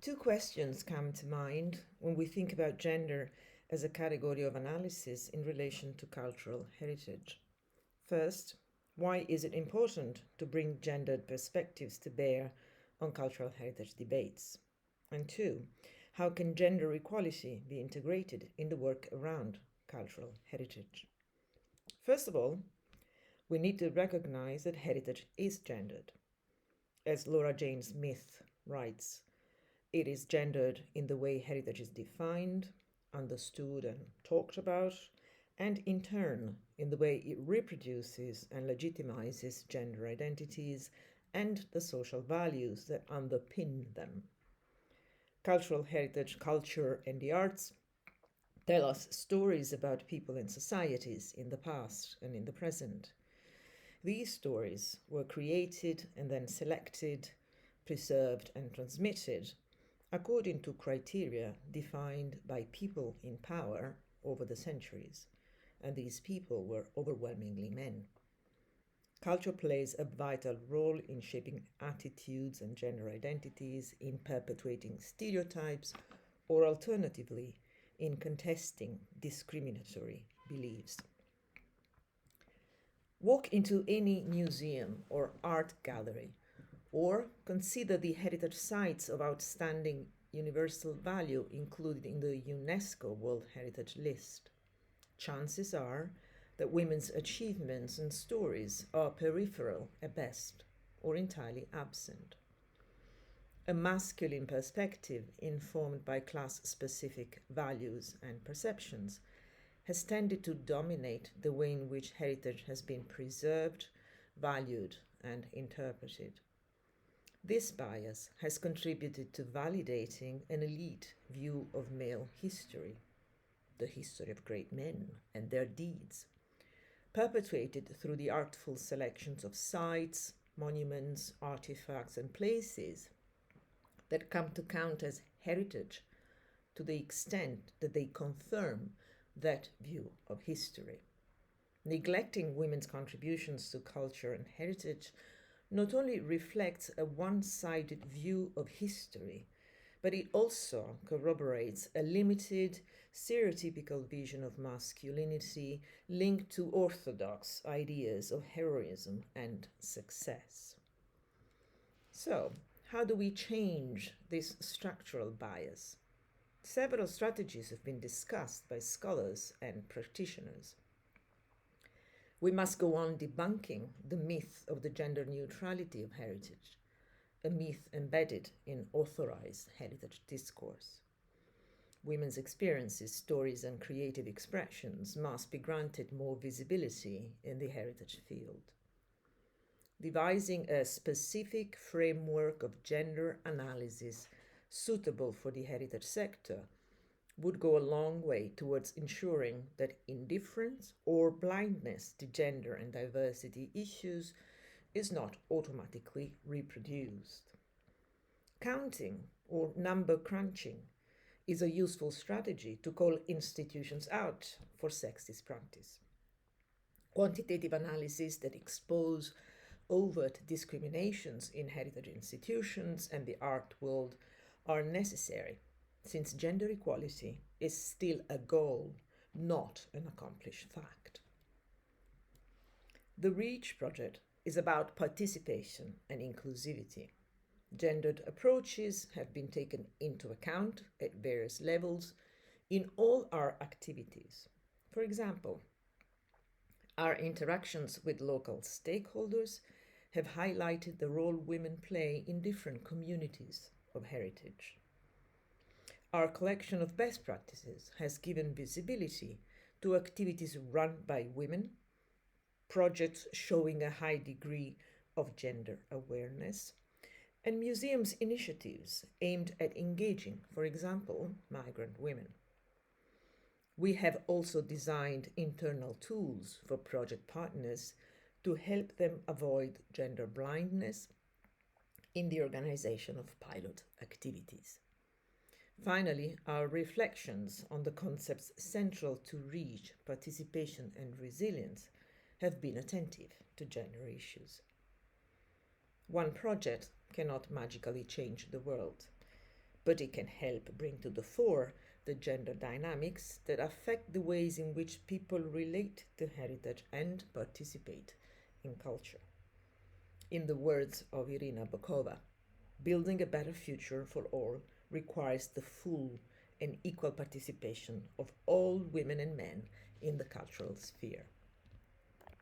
Two questions come to mind when we think about gender as a category of analysis in relation to cultural heritage. First, why is it important to bring gendered perspectives to bear on cultural heritage debates? And two, how can gender equality be integrated in the work around cultural heritage? First of all, we need to recognize that heritage is gendered. As Laura Jane Smith writes, it is gendered in the way heritage is defined, understood, and talked about, and in turn, in the way it reproduces and legitimizes gender identities and the social values that underpin them. Cultural heritage, culture, and the arts tell us stories about people and societies in the past and in the present. These stories were created and then selected, preserved, and transmitted according to criteria defined by people in power over the centuries, and these people were overwhelmingly men. Culture plays a vital role in shaping attitudes and gender identities, in perpetuating stereotypes, or alternatively, in contesting discriminatory beliefs. Walk into any museum or art gallery, or consider the heritage sites of outstanding universal value included in the UNESCO World Heritage List. Chances are that women's achievements and stories are peripheral at best, or entirely absent. A masculine perspective informed by class-specific values and perceptions has tended to dominate the way in which heritage has been preserved, valued, and interpreted. This bias has contributed to validating an elite view of male history, the history of great men and their deeds, perpetuated through the artful selections of sites, monuments, artifacts, and places that come to count as heritage to the extent that they confirm that view of history. Neglecting women's contributions to culture and heritage not only reflects a one-sided view of history, but it also corroborates a limited, stereotypical vision of masculinity linked to orthodox ideas of heroism and success. So, how do we change this structural bias? Several strategies have been discussed by scholars and practitioners. We must go on debunking the myth of the gender neutrality of heritage, a myth embedded in authorized heritage discourse. Women's experiences, stories, and creative expressions must be granted more visibility in the heritage field. Devising a specific framework of gender analysis suitable for the heritage sector would go a long way towards ensuring that indifference or blindness to gender and diversity issues is not automatically reproduced. Counting or number crunching is a useful strategy to call institutions out for sexist practice. Quantitative analyses that expose overt discriminations in heritage institutions and the art world are necessary, since gender equality is still a goal, not an accomplished fact. The REACH project is about participation and inclusivity. Gendered approaches have been taken into account at various levels in all our activities. For example, our interactions with local stakeholders have highlighted the role women play in different communities of heritage. Our collection of best practices has given visibility to activities run by women, projects showing a high degree of gender awareness, and museums' initiatives aimed at engaging, for example, migrant women. We have also designed internal tools for project partners to help them avoid gender blindness in the organization of pilot activities. Finally, our reflections on the concepts central to REACH, participation and resilience have been attentive to gender issues. One project cannot magically change the world, but it can help bring to the fore the gender dynamics that affect the ways in which people relate to heritage and participate in culture. In the words of Irina Bokova, building a better future for all requires the full and equal participation of all women and men in the cultural sphere.